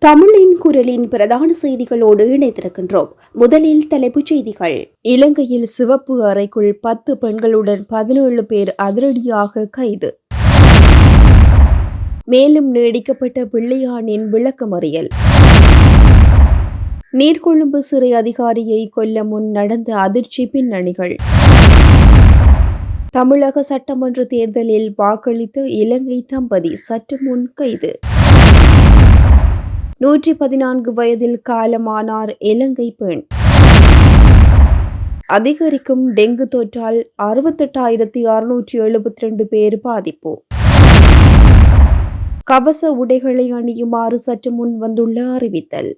தமிழின் குரலின் பிரதான செய்திகளோடு இணைந்திருக்கின்றோம். முதலில் தலைப்புச் செய்திகள். இலங்கையில் சிவப்பு அறைக்குள் 10 பெண்களுடன் 17 பேர் அதிரடியாக கைது. மேலும் நீடிக்கப்பட்ட பிள்ளையானின் விளக்கமறியல். நீர்கொழும்பு சிறை அதிகாரியை கொல்ல முன் நடந்த அதிர்ச்சி பின்னணிகள். தமிழக சட்டமன்ற தேர்தலில் வாக்களித்த இலங்கை தம்பதி சற்று முன் கைது. 114 வயதில் காலமானார் இலங்கை பெண். அதிகரிக்கும் டெங்கு தொற்றால் 68,672 பேர் பாதிப்பு. கவச உடைகளை அணியுமாறு சற்று முன் வந்துள்ள அறிவித்தல்.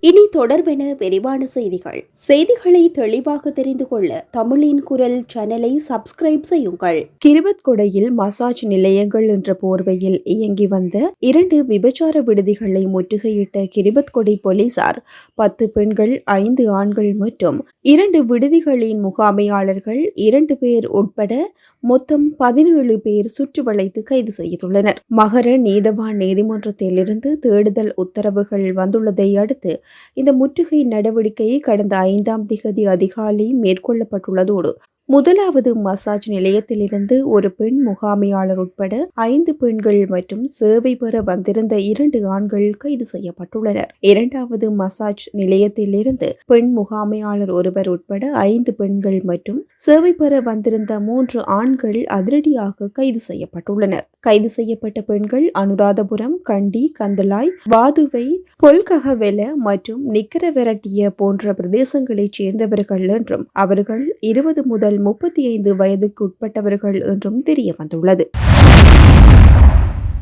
இனி தொடர்பென விரிவான செய்திகள். செய்திகளை தெளிவாக தெரிந்து கொள்ள தமிழின் குரல் சேனலை சப்ஸ்கிரைப் செய்யுங்கள். கிருபத்கொடையில் மசாஜ் நிலையங்கள் என்ற போர்வையில் இயங்கி வந்த 2 விபச்சார விடுதிகளை முற்றுகையிட்ட கிருபத்கொடை போலீசார் 10 பெண்கள் 5 ஆண்கள் மற்றும் 2 விடுதிகளின் முகாமையாளர்கள் 2 பேர் உட்பட மொத்தம் 17 பேர் சுற்றி வளைத்து கைது செய்துள்ளனர். மகர நீதவான் நீதிமன்றத்திலிருந்து தேடுதல் உத்தரவுகள் வந்துள்ளதை அடுத்து இந்த முற்றுகை நடவடிக்கை கடந்த 5ஆம் திகதி அதிகாலை மேற்கொள்ளப்பட்டுள்ளதோடு முதலாவது மசாஜ் நிலையத்திலிருந்து ஒரு பெண் முகாமையாளர் உட்பட 5 பெண்கள் மற்றும் சேவை பெற வந்திருந்த 2 ஆண்கள் கைது செய்யப்பட்டுள்ளனர். இரண்டாவது மசாஜ் நிலையத்திலிருந்து பெண் முகாமையாளர் ஒருவர் உட்பட 5 பெண்கள் மற்றும் சேவை பெற வந்திருந்த 3 ஆண்கள் அதிரடியாக கைது செய்யப்பட்டுள்ளனர். கைது செய்யப்பட்ட பெண்கள் அனுராதபுரம், கண்டி, கந்தலாய், வாதுவை, பொல்ககவெல மற்றும் நிக்கரவெரட்டிய போன்ற பிரதேசங்களைச் சேர்ந்தவர்கள் என்றும் அவர்கள் 20 முதல் 35 வயதுக்கு உட்பட்டவர்கள் என்றும் தெரிய வந்துள்ளது.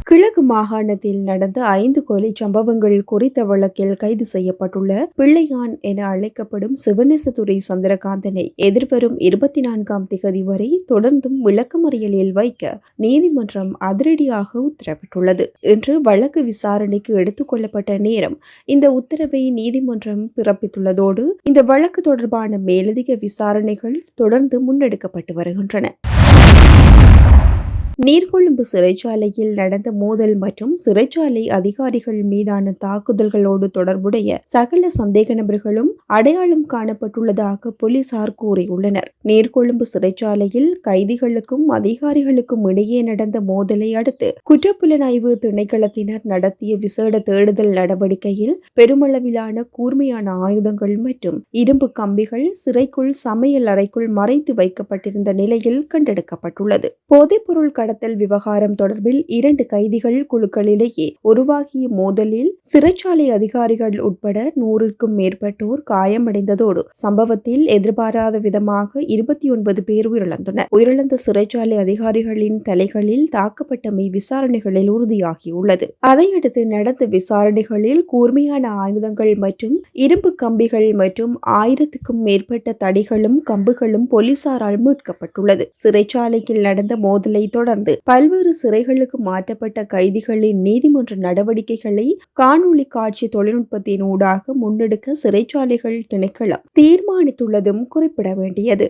கிழக்கு மாகாணத்தில் நடந்த 5 கொலை சம்பவங்கள் குறித்த வழக்கில் கைது செய்யப்பட்டுள்ள பிள்ளையான் என அழைக்கப்படும் சிவனேசதுரை சந்திரகாந்தனை எதிர்வரும் 24ஆம் திகதி வரை தொடர்ந்தும் விளக்கமறியலில் வைக்க நீதிமன்றம் அதிரடியாக உத்தரவிட்டுள்ளது. இன்று வழக்கு விசாரணைக்கு எடுத்துக் கொள்ளப்பட்ட நேரம் இந்த உத்தரவை நீதிமன்றம் பிறப்பித்துள்ளதோடு இந்த வழக்கு தொடர்பான மேலதிக விசாரணைகள் தொடர்ந்து முன்னெடுக்கப்பட்டு வருகின்றன. நீர்கொழும்பு சிறைச்சாலையில் நடந்த மோதல் மற்றும் சிறைச்சாலை அதிகாரிகள் மீதான தாக்குதல்களோடு தொடர்புடைய சகல சந்தேக நபர்களும் அடையாளம் காணப்பட்டுள்ளதாக போலீசார் கூறியுள்ளனர். நீர்கொழும்பு சிறைச்சாலையில் கைதிகளுக்கும் அதிகாரிகளுக்கும் இடையே நடந்த மோதலை அடுத்து குற்றப்புலனாய்வு திணைக்களத்தினர் நடத்திய விசேட தேடுதல் நடவடிக்கையில் பெருமளவிலான கூர்மையான ஆயுதங்கள் மற்றும் இரும்பு கம்பிகள் சிறைக்குள் சமையல் அறைக்குள் மறைத்து வைக்கப்பட்டிருந்த நிலையில் கண்டெடுக்கப்பட்டுள்ளது. போதைப்பொருள் கடத்தல் விவகாரம் தொடர்பில் 2 கைதிகள் குழுக்களிடையே உருவாகிய மோதலில் சிறைச்சாலை அதிகாரிகள் உட்பட 100க்கும் மேற்பட்டோர் காயமடைந்ததோடு சம்பவத்தில் எதிர்பாராத விதமாக 29 பேர் உயிரிழந்தனர். உயிரிழந்த சிறைச்சாலை அதிகாரிகளின் தலைகளில் தாக்கப்பட்டமை விசாரணைகளில் உறுதியாகியுள்ளது. அதையடுத்து நடந்த விசாரணைகளில் கூர்மையான ஆயுதங்கள் மற்றும் இரும்பு கம்பிகள் மற்றும் 1000க்கும் மேற்பட்ட தடிகளும் கம்புகளும் போலீசாரால் மீட்கப்பட்டுள்ளது. சிறைச்சாலையில் நடந்த மோதலை தொடர்ந்து பல்வேறு சிறைகளுக்கு மாற்றப்பட்ட கைதிகளின் நீதிமன்ற நடவடிக்கைகளை காணொளி காட்சி தொழில்நுட்பத்தின் ஊடாக முன்னெடுக்க சிறைச்சாலைகள் திணைக்களம் தீர்மானித்துள்ளதும் குறிப்பிட வேண்டியது.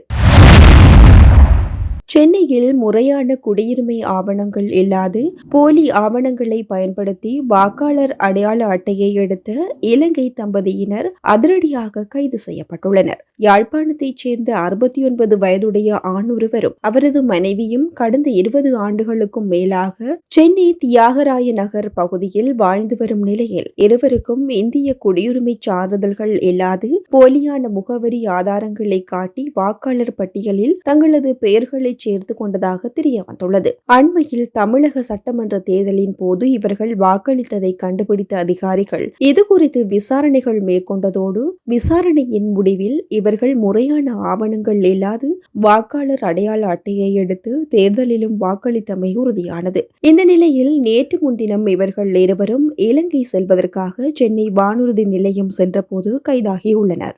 சென்னையில் முறையான குடியுரிமை ஆவணங்கள் இல்லாது போலி ஆவணங்களை பயன்படுத்தி வாக்காளர் அடையாள அட்டையை எடுத்த இலங்கை தம்பதியினர் அதிரடியாக கைது செய்யப்பட்டுள்ளனர். யாழ்ப்பாணத்தைச் சேர்ந்த 69 வயதுடைய ஆண் ஒருவரும் அவரது மனைவியும் கடந்த 20 ஆண்டுகளுக்கும் மேலாக சென்னை தியாகராய நகர் பகுதியில் வாழ்ந்து வரும் நிலையில் இருவருக்கும் இந்திய குடியுரிமை சான்றிதழ்கள் இல்லாது போலியான முகவரி ஆதாரங்களை காட்டி வாக்காளர் பட்டியலில் தங்களது பெயர்களை சேர்த்து கொண்டதாக தெரிய வந்துள்ளது. அண்மையில் தமிழக சட்டமன்ற தேர்தலின் போது இவர்கள் வாக்களித்ததை கண்டுபிடித்த அதிகாரிகள் இதுகுறித்து விசாரணைகள் மேற்கொண்டதோடு விசாரணையின் முடிவில் இவர்கள் முறையான ஆவணங்கள் இல்லாது வாக்காளர் அடையாள அட்டையை எடுத்து தேர்தலிலும் வாக்களித்தமை உறுதியானது. இந்த நிலையில் நேற்று முன்தினம் இவர்கள் இருவரும் இலங்கை செல்வதற்காக சென்னை வானூர்தி நிலையம் சென்றபோது கைதாகியுள்ளனர்.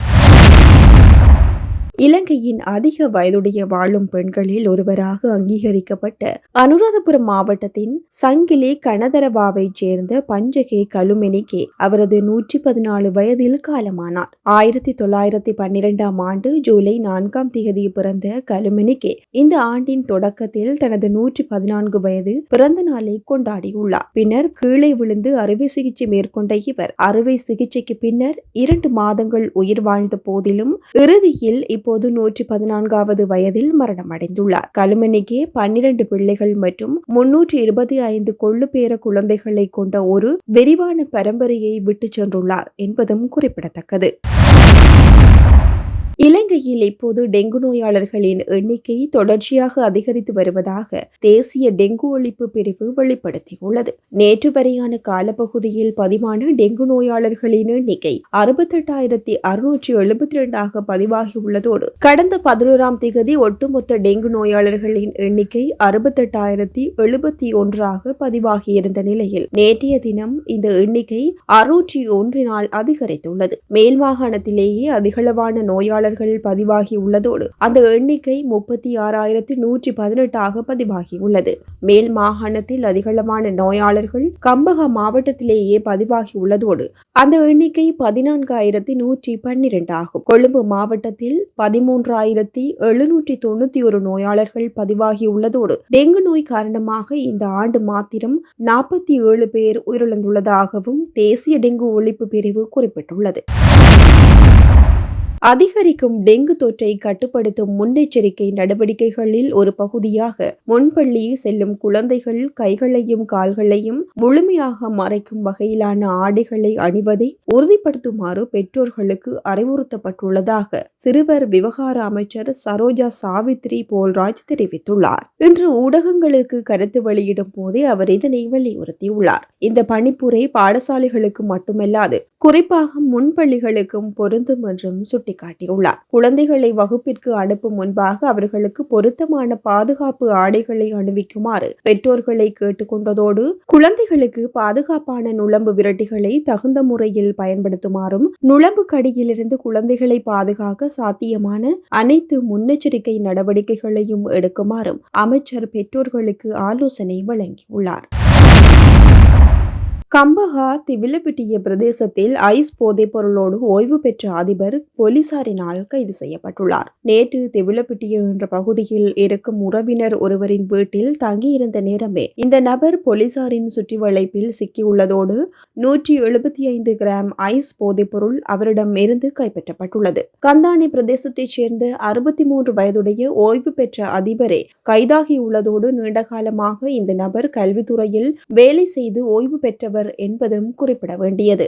இலங்கையின் அதிக வயதுடைய வாழும் பெண்களில் ஒருவராக அங்கீகரிக்கப்பட்ட அனுராதபுரம் மாவட்டத்தின் சங்கிலி கனதரவாவைச் சேர்ந்த பஞ்சகே கலுமெனிகே அவரது 114 வயதில் காலமானார். 1912ஆம் ஆண்டு ஜூலை 4ஆம் தேதி பிறந்த கலுமெனிகே இந்த ஆண்டின் தொடக்கத்தில் தனது 114 வயது பிறந்த நாளை கொண்டாடியுள்ளார். பின்னர் கீழே விழுந்து அறுவை சிகிச்சை மேற்கொண்ட இவர் அறுவை சிகிச்சைக்கு பின்னர் 2 மாதங்கள் உயிர் வாழ்ந்த போதிலும் இறுதியில் இப்போது 114வது வயதில் மரணமடைந்துள்ளார். கலுமெனிகே 12 பிள்ளைகள் மற்றும் 325 கொள்ளுப்பேர குழந்தைகளை கொண்ட ஒரு விரிவான பரம்பரையை விட்டுச் சென்றுள்ளார் என்பதும் குறிப்பிடத்தக்கது. இலங்கையில் இப்போது டெங்கு நோயாளர்களின் எண்ணிக்கை தொடர்ச்சியாக அதிகரித்து வருவதாக தேசிய டெங்கு ஒழிப்பு பிரிவு வெளிப்படுத்தியுள்ளது. நேற்று வரையான காலப்பகுதியில் பதிவான டெங்கு நோயாளர்களின் எண்ணிக்கை 68,672 பதிவாகியுள்ளதோடு கடந்த 11ஆம் தேதி ஒட்டுமொத்த டெங்கு நோயாளர்களின் எண்ணிக்கை 68,071 பதிவாகியிருந்த நிலையில் நேற்றைய தினம் இந்த எண்ணிக்கை 601 அதிகரித்துள்ளது. மேல் மாகாணத்திலேயே அதிகளவான நோயாளர்கள் பதிவாகியுள்ளதோடு அந்த எண்ணிக்கை 36,118 பதிவாகியுள்ளது. மேல் மாகாணத்தில் அதிகளவான நோயாளர்கள் கம்பஹா மாவட்டத்திலேயே பதிவாகியுள்ளதோடு அந்த எண்ணிக்கை 14,112 ஆகும். கொழும்பு மாவட்டத்தில் 13,791 நோயாளர்கள் பதிவாகியுள்ளதோடு டெங்கு நோய் காரணமாக இந்த ஆண்டு மாத்திரம் 47 பேர் உயிரிழந்துள்ளதாகவும் தேசிய டெங்கு ஒழிப்பு பிரிவு குறிப்பிட்டுள்ளது. அதிகரிக்கும் டெங்கு தொற்றை கட்டுப்படுத்தும் முன்னெச்சரிக்கை நடவடிக்கைகளில் ஒரு பகுதியாக முன்பள்ளி செல்லும் குழந்தைகள் கைகளையும் கால்களையும் முழுமையாக மறைக்கும் வகையிலான ஆடைகளை அணிவதை உறுதிப்படுத்துமாறு பெற்றோர்களுக்கு அறிவுறுத்தப்பட்டுள்ளதாக சிறுவர் விவகார அமைச்சர் சரோஜா சாவித்ரி போல்ராஜ் தெரிவித்துள்ளார். இன்று ஊடகங்களுக்கு கருத்து வெளியிடும் போதே அவர் இதனை வலியுறுத்தியுள்ளார். இந்த பணிப்புரை பாடசாலைகளுக்கு மட்டுமல்லாது குறிப்பாக முன்பள்ளிகளுக்கும் பொருந்தும் என்றும் சுட்டிக்காட்டியுள்ளார். குழந்தைகளை வகுப்பிற்கு அனுப்பும் முன்பாக அவர்களுக்கு பொருத்தமான பாதுகாப்பு ஆடைகளை அணிவிக்குமாறு பெற்றோர்களை கேட்டுக்கொண்டதோடு குழந்தைகளுக்கு பாதுகாப்பான நுளம்பு விரட்டிகளை தகுந்த முறையில் பயன்படுத்துமாறும் நுளம்பு கடியிலிருந்து குழந்தைகளை பாதுகாக்க சாத்தியமான அனைத்து முன்னெச்சரிக்கை நடவடிக்கைகளையும் எடுக்குமாறும் அமைச்சர் பெற்றோர்களுக்கு ஆலோசனை வழங்கியுள்ளார். கம்பஹா திவிலப்பிட்டிய பிரதேசத்தில் ஐஸ் போதைப் பொருளோடு ஓய்வு பெற்ற அதிபர் போலீசாரினால் கைது செய்யப்பட்டுள்ளார். நேற்று திவிலப்பிட்டிய என்ற பகுதியில் இருக்கும் உறவினர் ஒருவரின் வீட்டில் தங்கியிருந்த நேரமே இந்த நபர் போலீசாரின் சுற்றி வளைப்பில் சிக்கியுள்ளதோடு 175 கிராம் ஐஸ் போதைப் பொருள் அவரிடம் இருந்து கைப்பற்றப்பட்டுள்ளது. கந்தானி பிரதேசத்தைச் சேர்ந்த 63 வயதுடைய ஓய்வு பெற்ற அதிபரே கைதாகியுள்ளதோடு நீண்டகாலமாக இந்த நபர் கல்வித்துறையில் வேலை செய்து ஓய்வு பெற்றவர் என்பதும் குறிப்பிட வேண்டியது.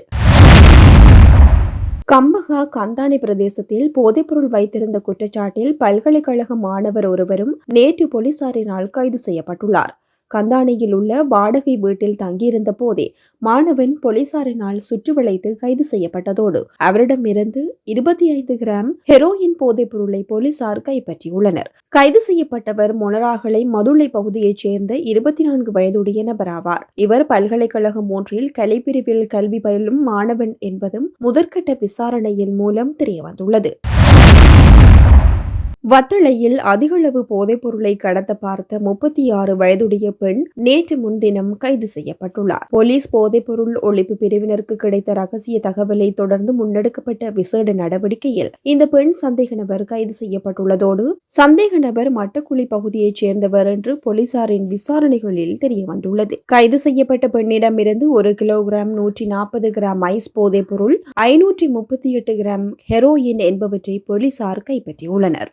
கம்பஹா கந்தானி பிரதேசத்தில் போதைப்பொருள் வைத்திருந்த குற்றச்சாட்டில் பல்கலைக்கழக மாணவர் ஒருவரும் நேற்று போலீசாரினால் கைது செய்யப்பட்டுள்ளார். கந்தானியில் உள்ள வாடகை வீட்டில் தங்கியிருந்த போதே மாணவன் போலீசாரினால் சுற்றி வளைத்து கைது செய்யப்பட்டதோடு அவரிடமிருந்து 25 கிராம் ஹெரோயின் போதைப் பொருளை போலீசார் கைப்பற்றியுள்ளனர். கைது செய்யப்பட்டவர் மொனராகலை மதுளை பகுதியைச் சேர்ந்த 24 வயதுடைய நபராவார். இவர் பல்கலைக்கழகம் ஒன்றில் கலைப்பிரிவில் கல்வி பயிலும் மாணவன் என்பதும் முதற்கட்ட விசாரணையின் மூலம் தெரியவந்துள்ளது. வத்தளையில் அதிகளவு போதைப் பொருளை கடத்த பார்த்த 36 வயதுடைய பெண் நேற்று முன்தினம் கைது செய்யப்பட்டுள்ளார். போலீஸ் போதைப் பொருள் ஒழிப்பு பிரிவினருக்கு கிடைத்த ரகசிய தகவலை தொடர்ந்து முன்னெடுக்கப்பட்ட விசேட நடவடிக்கையில் இந்த பெண் சந்தேக நபர் கைது செய்யப்பட்டுள்ளதோடு சந்தேக நபர் மட்டக்குழி பகுதியைச் சேர்ந்தவர் என்று போலீசாரின் விசாரணைகளில் தெரியவந்துள்ளது. கைது செய்யப்பட்ட பெண்ணிடமிருந்து 1 கிலோகிராம் 140 கிராம் ஐஸ் போதைப் பொருள் 538 கிராம் ஹெரோயின் என்பவற்றை போலீசார் கைப்பற்றியுள்ளனர்.